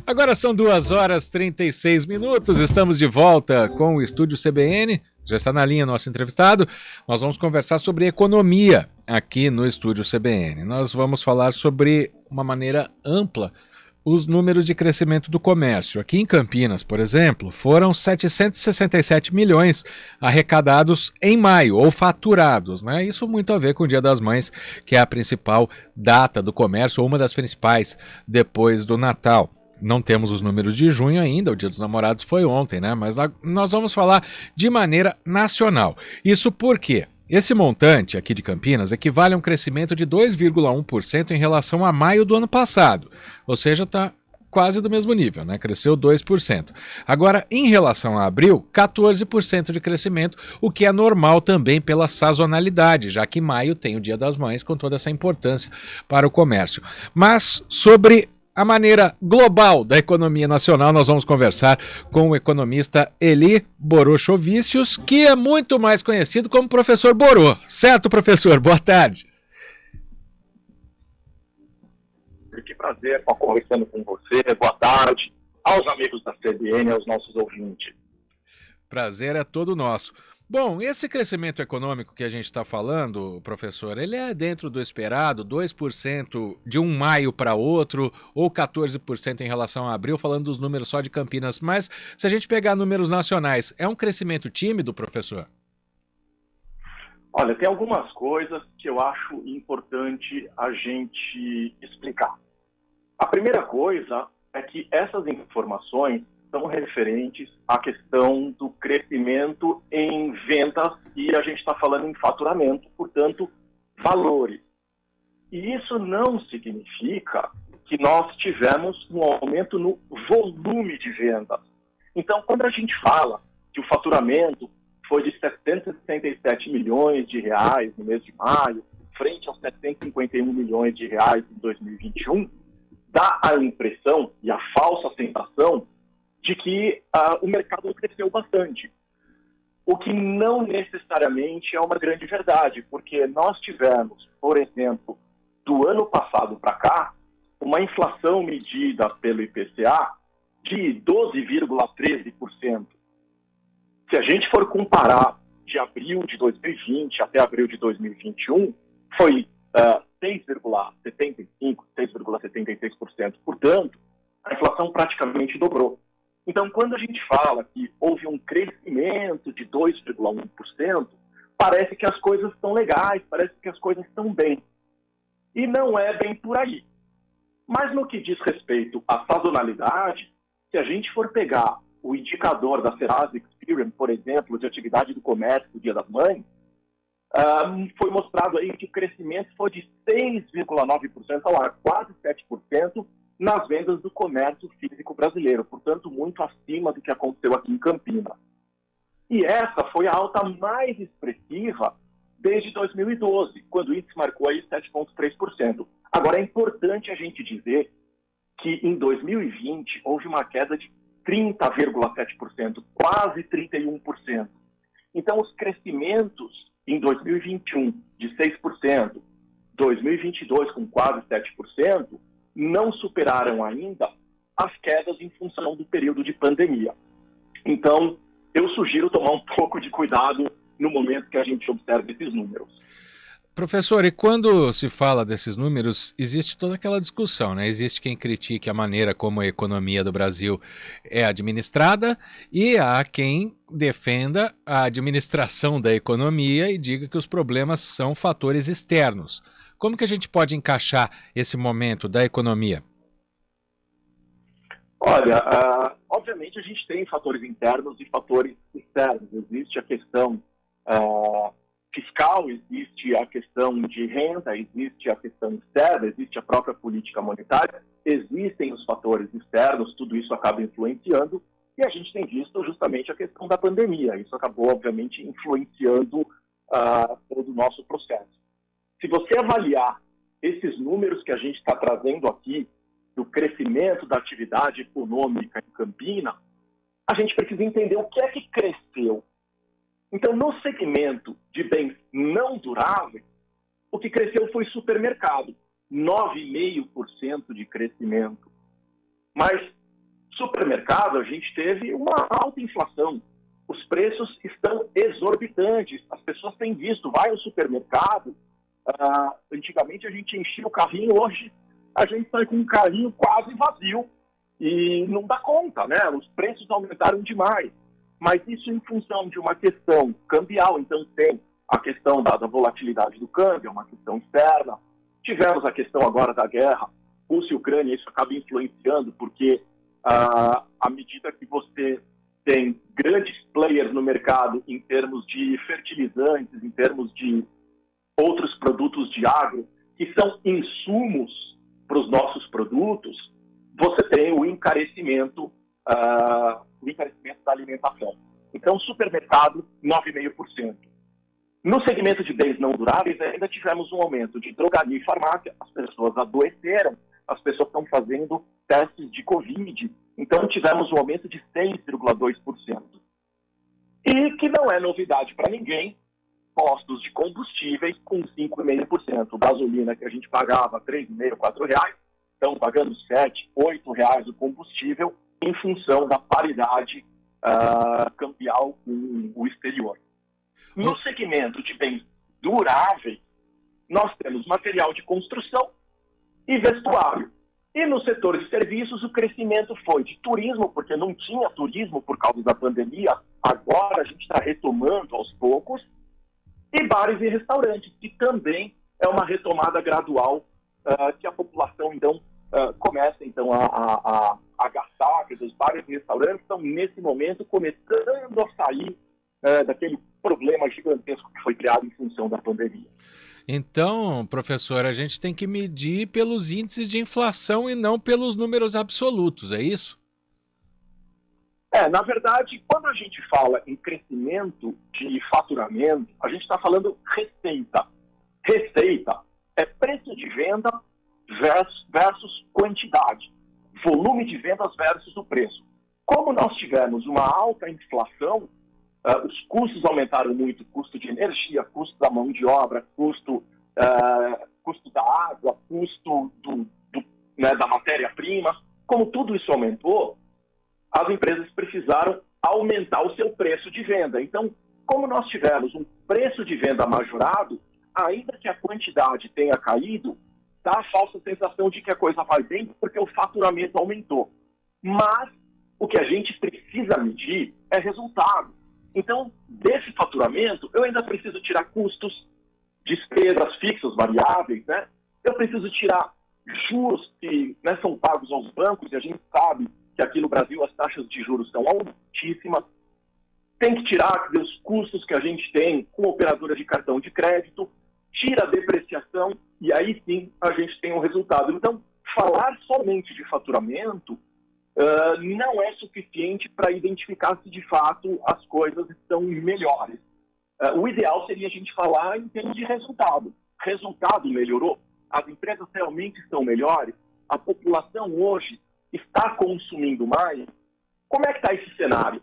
Agora são 2h36, estamos de volta com o Estúdio CBN, já está na linha nosso entrevistado, nós vamos conversar sobre economia aqui no Estúdio CBN. Nós vamos falar sobre uma maneira ampla os números de crescimento do comércio. Aqui em Campinas, por exemplo, foram 767 milhões arrecadados em maio, ou faturados, né? Isso muito a ver com o Dia das Mães, que é a principal data do comércio, ou uma das principais depois do Natal. Não temos os números de junho ainda, o Dia dos Namorados foi ontem, né? Mas nós vamos falar de maneira nacional. Isso porque esse montante aqui de Campinas equivale a um crescimento de 2,1% em relação a maio do ano passado. Ou seja, está quase do mesmo nível, né? Cresceu 2%. Agora, em relação a abril, 14% de crescimento, o que é normal também pela sazonalidade, já que maio tem o Dia das Mães com toda essa importância para o comércio. Mas sobre a maneira global da economia nacional, nós vamos conversar com o economista Eli Borochovicius, que é muito mais conhecido como Professor Borô. Certo, professor? Boa tarde. Que prazer estar conversando com você. Boa tarde aos amigos da CBN, aos nossos ouvintes. Prazer é todo nosso. Bom, esse crescimento econômico que a gente está falando, professor, ele é dentro do esperado, 2% de um maio para outro, ou 14% em relação a abril, falando dos números só de Campinas. Mas se a gente pegar números nacionais, é um crescimento tímido, professor? Olha, tem algumas coisas que eu acho importante a gente explicar. A primeira coisa é que essas informações são referentes à questão do crescimento em vendas e a gente está falando em faturamento, portanto, valores. E isso não significa que nós tivemos um aumento no volume de vendas. Então, quando a gente fala que o faturamento foi de 767 milhões de reais no mês de maio, frente aos 751 milhões de reais em 2021, dá a impressão e a falsa sensação de que o mercado cresceu bastante. O que não necessariamente é uma grande verdade, porque nós tivemos, por exemplo, do ano passado para cá, uma inflação medida pelo IPCA de 12,13%. Se a gente for comparar de abril de 2020 até abril de 2021, foi 6,75%, 6,76%. Portanto, a inflação praticamente dobrou. Então, quando a gente fala que houve um crescimento de 2,1%, parece que as coisas estão legais, parece que as coisas estão bem. E não é bem por aí. Mas no que diz respeito à sazonalidade, se a gente for pegar o indicador da Serasa Experian, por exemplo, de atividade do comércio do Dia das Mães, foi mostrado aí que o crescimento foi de 6,9% ao ar, quase 7%, nas vendas do comércio físico brasileiro, portanto, muito acima do que aconteceu aqui em Campinas. E essa foi a alta mais expressiva desde 2012, quando o índice marcou aí 7,3%. Agora, é importante a gente dizer que em 2020 houve uma queda de 30,7%, quase 31%. Então, os crescimentos em 2021 de 6%, 2022 com quase 7%, não superaram ainda as quedas em função do período de pandemia. Então, eu sugiro tomar um pouco de cuidado no momento que a gente observa esses números. Professor, e quando se fala desses números, existe toda aquela discussão, né? Existe quem critique a maneira como a economia do Brasil é administrada e há quem defenda a administração da economia e diga que os problemas são fatores externos. Como que a gente pode encaixar esse momento da economia? Olha, obviamente a gente tem fatores internos e fatores externos. Existe a questão fiscal, existe a questão de renda, existe a questão externa, existe a própria política monetária, existem os fatores externos, tudo isso acaba influenciando, e a gente tem visto justamente a questão da pandemia. Isso acabou, obviamente, influenciando todo o nosso processo. Se você avaliar esses números que a gente está trazendo aqui, do crescimento da atividade econômica em Campinas, a gente precisa entender o que é que cresceu. Então, no segmento de bens não duráveis, o que cresceu foi supermercado, 9,5% de crescimento. Mas Supermercado, a gente teve uma alta inflação. Os preços estão exorbitantes. As pessoas têm visto, vai ao supermercado, antigamente a gente enchia o carrinho, hoje a gente sai com um carrinho quase vazio e não dá conta, né? Os preços aumentaram demais. Mas isso em função de uma questão cambial, então tem a questão da volatilidade do câmbio, é uma questão externa. Tivemos a questão agora da guerra, Rússia e Ucrânia, isso acaba influenciando, porque à medida que você tem grandes players no mercado em termos de fertilizantes, em termos de outros produtos de agro, que são insumos para os nossos produtos, você tem o encarecimento da alimentação. Então, supermercado, 9,5%. No segmento de bens não duráveis, ainda tivemos um aumento de drogaria e farmácia, as pessoas adoeceram, as pessoas estão fazendo testes de Covid, então tivemos um aumento de 6,2%. E que não é novidade para ninguém, postos de combustíveis com 5,5%. Gasolina que a gente pagava R$ 3,5, R$ 4, estão pagando R$ 7, R$ 8 o combustível em função da paridade cambial com o exterior. No segmento de bens duráveis, nós temos material de construção e vestuário. E no setor de serviços, o crescimento foi de turismo, porque não tinha turismo por causa da pandemia, agora a gente está retomando aos poucos, e bares e restaurantes, que também é uma retomada gradual que a população, então, começa então, a gastar, quer dizer, os bares e restaurantes estão, nesse momento, começando a sair daquele problema gigantesco que foi criado em função da pandemia. Então, professor, a gente tem que medir pelos índices de inflação e não pelos números absolutos, é isso? Na verdade, quando a gente fala em crescimento de faturamento, a gente está falando receita. Receita é preço de venda versus quantidade. Volume de vendas versus o preço. Como nós tivemos uma alta inflação, os custos aumentaram muito, custo de energia, custo da mão de obra, custo da água, custo da matéria-prima. Como tudo isso aumentou, as empresas precisaram aumentar o seu preço de venda. Então, como nós tivemos um preço de venda majorado, ainda que a quantidade tenha caído, dá a falsa sensação de que a coisa vai bem porque o faturamento aumentou. Mas o que a gente precisa medir é resultado. Então, desse faturamento, eu ainda preciso tirar custos, despesas fixas, variáveis, né? Eu preciso tirar juros que são pagos aos bancos, e a gente sabe que aqui no Brasil as taxas de juros são altíssimas. Tem que tirar os custos que a gente tem com operadora de cartão de crédito, tira a depreciação, e aí sim a gente tem um resultado. Então, falar somente de faturamento não é suficiente para identificar se de fato as coisas estão melhores. O ideal seria a gente falar em termos de resultado. Resultado melhorou? As empresas realmente estão melhores? A população hoje está consumindo mais? Como é que está esse cenário?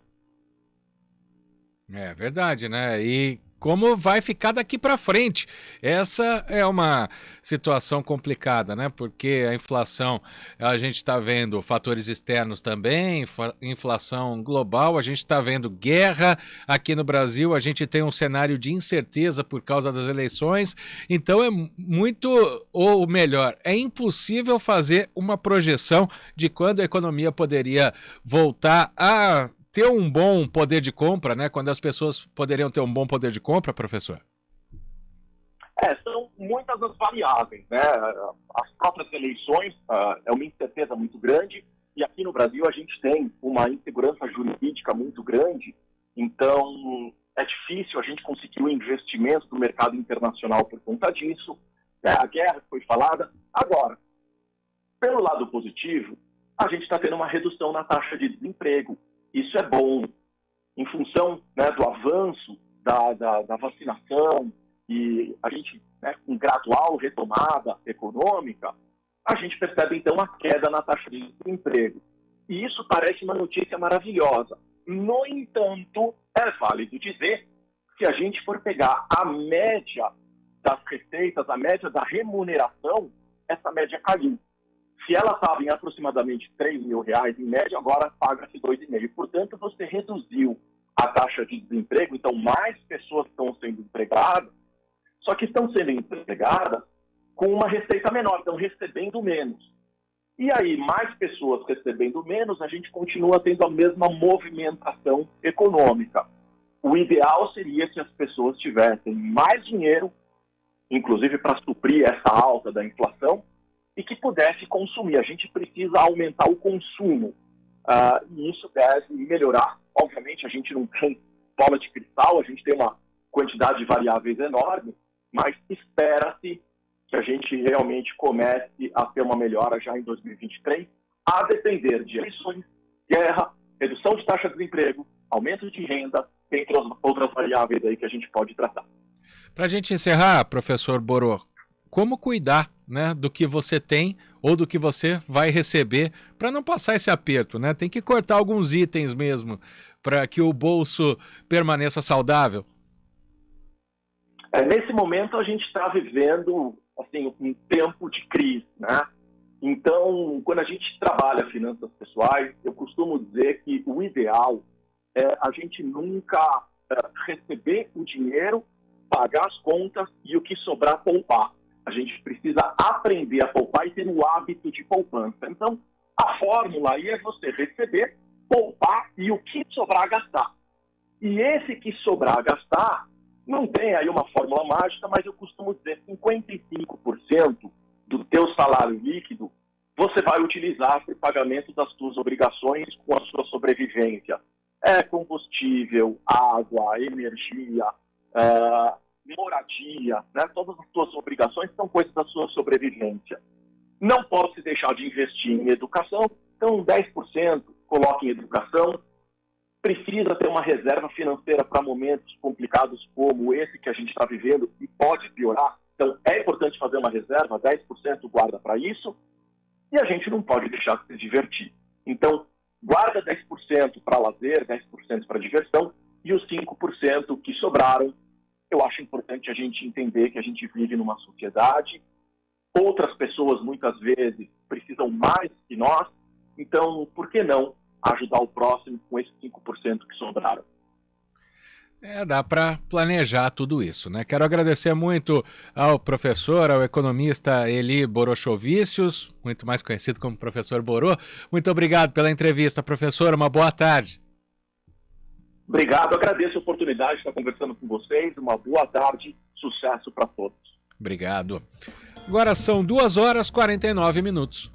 É verdade, né? E como vai ficar daqui para frente? Essa é uma situação complicada, né? Porque a inflação, a gente está vendo fatores externos também, inflação global, a gente está vendo guerra aqui no Brasil, a gente tem um cenário de incerteza por causa das eleições, então é muito, ou melhor, é impossível fazer uma projeção de quando a economia poderia voltar a ter um bom poder de compra, né? Quando as pessoas poderiam ter um bom poder de compra, professor? São muitas as variáveis, né? As próprias eleições é uma incerteza muito grande, e aqui no Brasil a gente tem uma insegurança jurídica muito grande, então é difícil a gente conseguir um investimento do mercado internacional por conta disso, a guerra que foi falada. Agora, pelo lado positivo, a gente está tendo uma redução na taxa de desemprego. Isso é bom. Em função do avanço da vacinação e a gente, com gradual retomada econômica, a gente percebe, então, a queda na taxa de desemprego. E isso parece uma notícia maravilhosa. No entanto, é válido dizer que se a gente for pegar a média das receitas, a média da remuneração, essa média caiu. Se ela estava em aproximadamente R$3.000, em média agora paga-se 2,5. Portanto, você reduziu a taxa de desemprego, então mais pessoas estão sendo empregadas, só que estão sendo empregadas com uma receita menor, estão recebendo menos. E aí, mais pessoas recebendo menos, a gente continua tendo a mesma movimentação econômica. O ideal seria que as pessoas tivessem mais dinheiro, inclusive para suprir essa alta da inflação, e que pudesse consumir. A gente precisa aumentar o consumo. E isso deve melhorar. Obviamente, a gente não tem bola de cristal, a gente tem uma quantidade de variáveis enorme, mas espera-se que a gente realmente comece a ter uma melhora já em 2023, a depender de eleições, guerra, redução de taxa de desemprego, aumento de renda, entre outras variáveis aí que a gente pode tratar. Para a gente encerrar, professor Boro, como cuidar, né, do que você tem ou do que você vai receber para não passar esse aperto, né? Tem que cortar alguns itens mesmo para que o bolso permaneça saudável. Nesse momento a gente está vivendo assim, um tempo de crise, né? Então, quando a gente trabalha finanças pessoais, eu costumo dizer que o ideal é a gente nunca receber o dinheiro, pagar as contas e o que sobrar poupar. A gente precisa aprender a poupar e ter o hábito de poupança. Então, a fórmula aí é você receber, poupar e o que sobrar gastar. E esse que sobrar gastar, não tem aí uma fórmula mágica, mas eu costumo dizer 55% do teu salário líquido você vai utilizar para o pagamento das tuas obrigações com a sua sobrevivência. Combustível, água, energia, moradia, né? Todas as tuas obrigações são coisas da sua sobrevivência. Não pode se deixar de investir em educação, então 10% coloque em educação. Precisa ter uma reserva financeira para momentos complicados como esse que a gente está vivendo e pode piorar. Então é importante fazer uma reserva, 10% guarda para isso, e a gente não pode deixar de se divertir. Então, guarda 10% para lazer, 10% para diversão, e os 5% que sobraram, eu acho importante a gente entender que a gente vive numa sociedade, outras pessoas muitas vezes precisam mais que nós, então por que não ajudar o próximo com esses 5% que sobraram? Dá para planejar tudo isso, né? Quero agradecer muito ao professor, ao economista Elie Borochovicius, muito mais conhecido como professor Boro. Muito obrigado pela entrevista, professor. Uma boa tarde. Obrigado, agradeço a oportunidade de estar conversando com vocês. Uma boa tarde, sucesso para todos. Obrigado. Agora são 2h49.